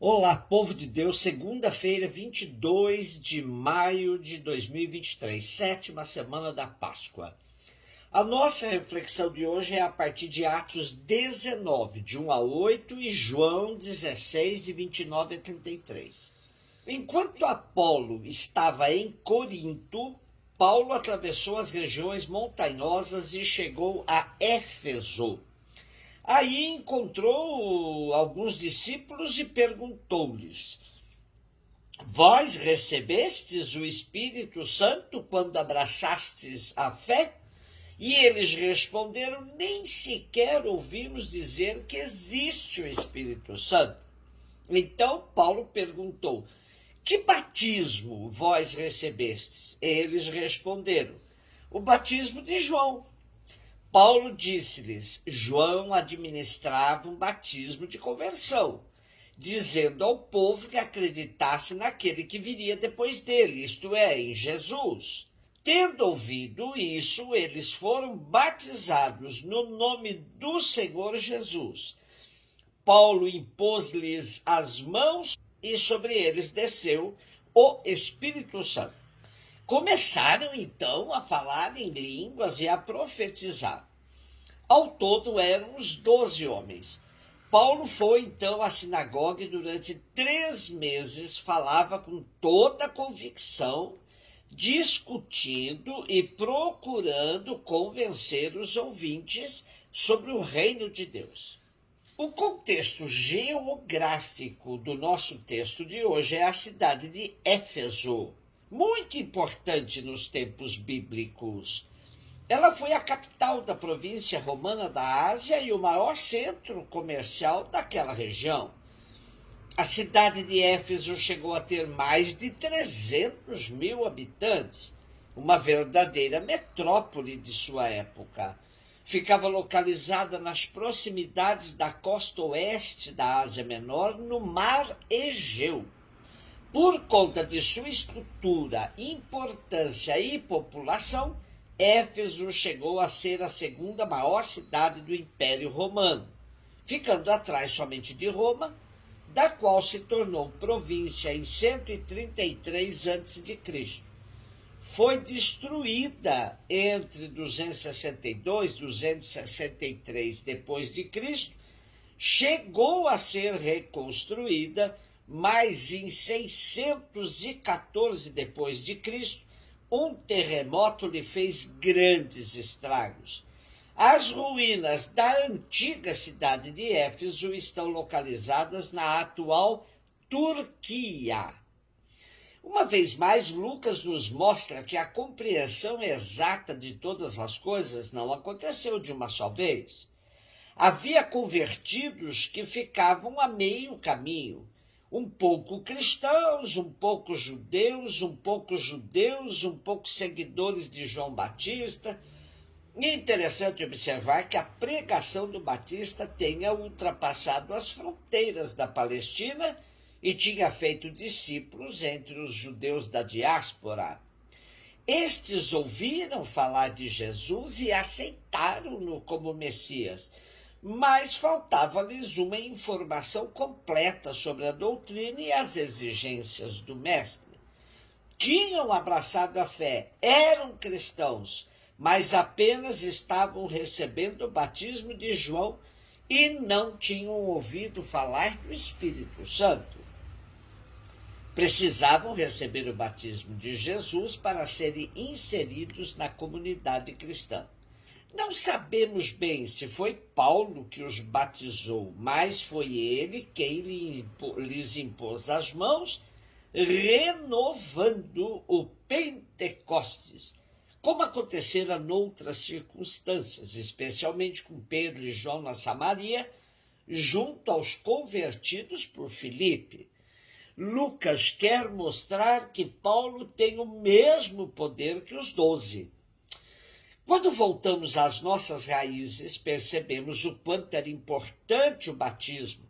Olá, povo de Deus, segunda-feira, 22 de maio de 2023, sétima semana da Páscoa. A nossa reflexão de hoje é a partir de Atos 19, de 1 a 8, e João 16, de 29 a 33. Enquanto Apolo estava em Corinto, Paulo atravessou as regiões montanhosas e chegou a Éfeso. Aí encontrou alguns discípulos e perguntou-lhes: Vós recebestes o Espírito Santo quando abraçastes a fé? E eles responderam: nem sequer ouvimos dizer que existe o Espírito Santo. Então Paulo perguntou: que batismo vós recebestes? Eles responderam: o batismo de João. Paulo disse-lhes: João administrava um batismo de conversão, dizendo ao povo que acreditasse naquele que viria depois dele, isto é, em Jesus. Tendo ouvido isso, eles foram batizados no nome do Senhor Jesus. Paulo impôs-lhes as mãos e sobre eles desceu o Espírito Santo. Começaram então a falar em línguas e a profetizar. Ao todo eram uns 12 homens. Paulo foi então à sinagoga e durante 3 meses falava com toda a convicção, discutindo e procurando convencer os ouvintes sobre o reino de Deus. O contexto geográfico do nosso texto de hoje é a cidade de Éfeso, muito importante nos tempos bíblicos. Ela foi a capital da província romana da Ásia e o maior centro comercial daquela região. A cidade de Éfeso chegou a ter mais de 300 mil habitantes, uma verdadeira metrópole de sua época. Ficava localizada nas proximidades da costa oeste da Ásia Menor, no Mar Egeu. Por conta de sua estrutura, importância e população, Éfeso chegou a ser a segunda maior cidade do Império Romano, ficando atrás somente de Roma, da qual se tornou província em 133 a.C. Foi destruída entre 262 e 263 d.C., chegou a ser reconstruída, mas em 614 d.C., um terremoto lhe fez grandes estragos. As ruínas da antiga cidade de Éfeso estão localizadas na atual Turquia. Uma vez mais, Lucas nos mostra que a compreensão exata de todas as coisas não aconteceu de uma só vez. Havia convertidos que ficavam a meio caminho, um pouco cristãos, um pouco judeus, um pouco seguidores de João Batista. E é interessante observar que a pregação do Batista tenha ultrapassado as fronteiras da Palestina e tinha feito discípulos entre os judeus da diáspora. Estes ouviram falar de Jesus e aceitaram-no como Messias, mas faltava-lhes uma informação completa sobre a doutrina e as exigências do mestre. Tinham abraçado a fé, eram cristãos, mas apenas estavam recebendo o batismo de João e não tinham ouvido falar do Espírito Santo. Precisavam receber o batismo de Jesus para serem inseridos na comunidade cristã. Não sabemos bem se foi Paulo que os batizou, mas foi ele quem lhes impôs as mãos, renovando o Pentecostes, como acontecera noutras circunstâncias, especialmente com Pedro e João na Samaria, junto aos convertidos por Filipe. Lucas quer mostrar que Paulo tem o mesmo poder que os 12. Quando voltamos às nossas raízes, percebemos o quanto era importante o batismo.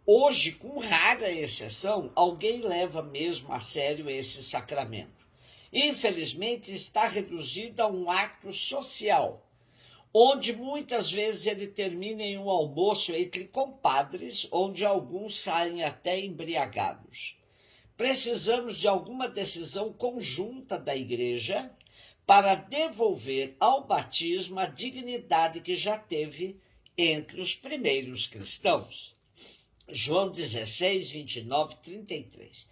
Hoje, com rara exceção, alguém leva mesmo a sério esse sacramento. Infelizmente, está reduzido a um ato social. onde muitas vezes ele termina em um almoço entre compadres, onde alguns saem até embriagados. Precisamos de alguma decisão conjunta da igreja para devolver ao batismo a dignidade que já teve entre os primeiros cristãos. João 16, 29, 33.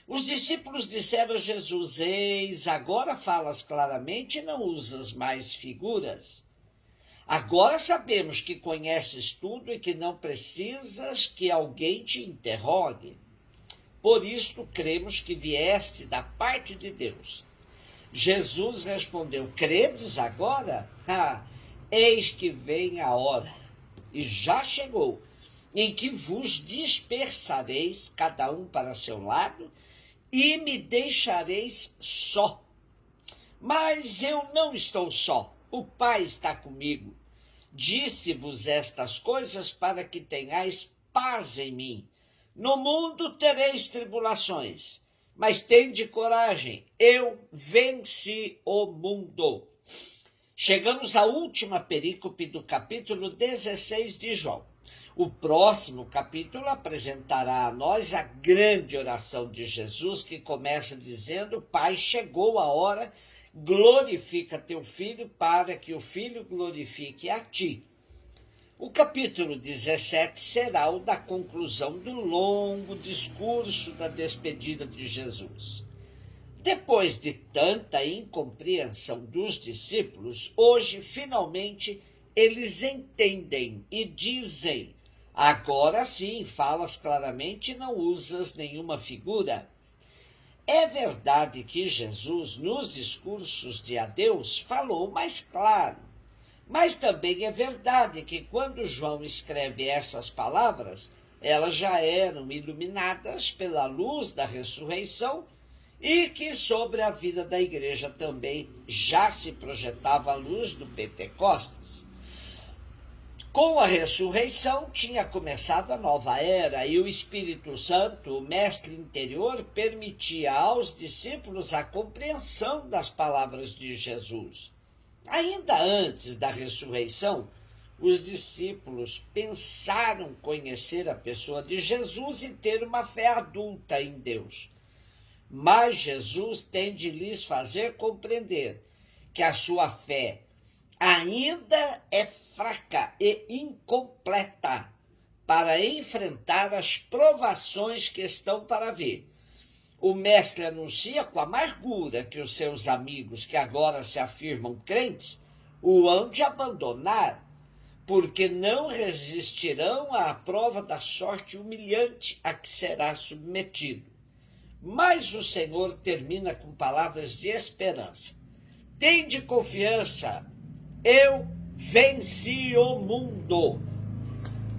Os discípulos disseram a Jesus: eis, agora falas claramente e não usas mais figuras. Agora sabemos que conheces tudo e que não precisas que alguém te interrogue. Por isto cremos que vieste da parte de Deus. Jesus respondeu: credes agora? Eis que vem a hora, e já chegou, em que vos dispersareis, cada um para seu lado, e me deixareis só. Mas eu não estou só, o Pai está comigo. Disse-vos estas coisas para que tenhais paz em mim. No mundo tereis tribulações, mas tende coragem, eu venci o mundo. Chegamos à última perícope do capítulo 16 de João. O próximo capítulo apresentará a nós a grande oração de Jesus, que começa dizendo: Pai, chegou a hora, glorifica teu Filho, para que o Filho glorifique a ti. O capítulo 17 será o da conclusão do longo discurso da despedida de Jesus. Depois de tanta incompreensão dos discípulos, hoje, finalmente, eles entendem e dizem: agora sim, falas claramente e não usas nenhuma figura. É verdade que Jesus, nos discursos de adeus, falou mais claro. Mas também é verdade que quando João escreve essas palavras, elas já eram iluminadas pela luz da ressurreição e que sobre a vida da igreja também já se projetava a luz do Pentecostes. Com a ressurreição tinha começado a nova era e o Espírito Santo, o mestre interior, permitia aos discípulos a compreensão das palavras de Jesus. Ainda antes da ressurreição, os discípulos pensaram conhecer a pessoa de Jesus e ter uma fé adulta em Deus. Mas Jesus tem de lhes fazer compreender que a sua fé ainda é fraca e incompleta para enfrentar as provações que estão para vir. O mestre anuncia com amargura que os seus amigos, que agora se afirmam crentes, o hão de abandonar, porque não resistirão à prova da sorte humilhante a que será submetido. Mas o Senhor termina com palavras de esperança. Tende confiança, eu venci o mundo.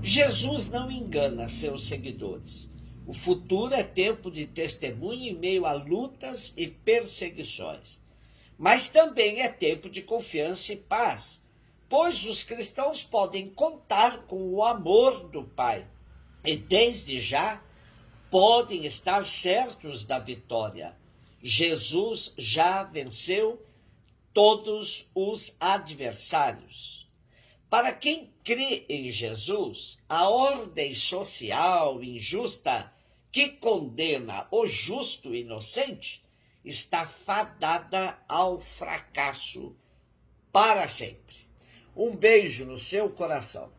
Jesus não engana seus seguidores. O futuro é tempo de testemunho em meio a lutas e perseguições. Mas também é tempo de confiança e paz, pois os cristãos podem contar com o amor do Pai e, desde já, podem estar certos da vitória. Jesus já venceu todos os adversários. Para quem crê em Jesus, a ordem social injusta que condena o justo inocente está fadada ao fracasso para sempre. Um beijo no seu coração.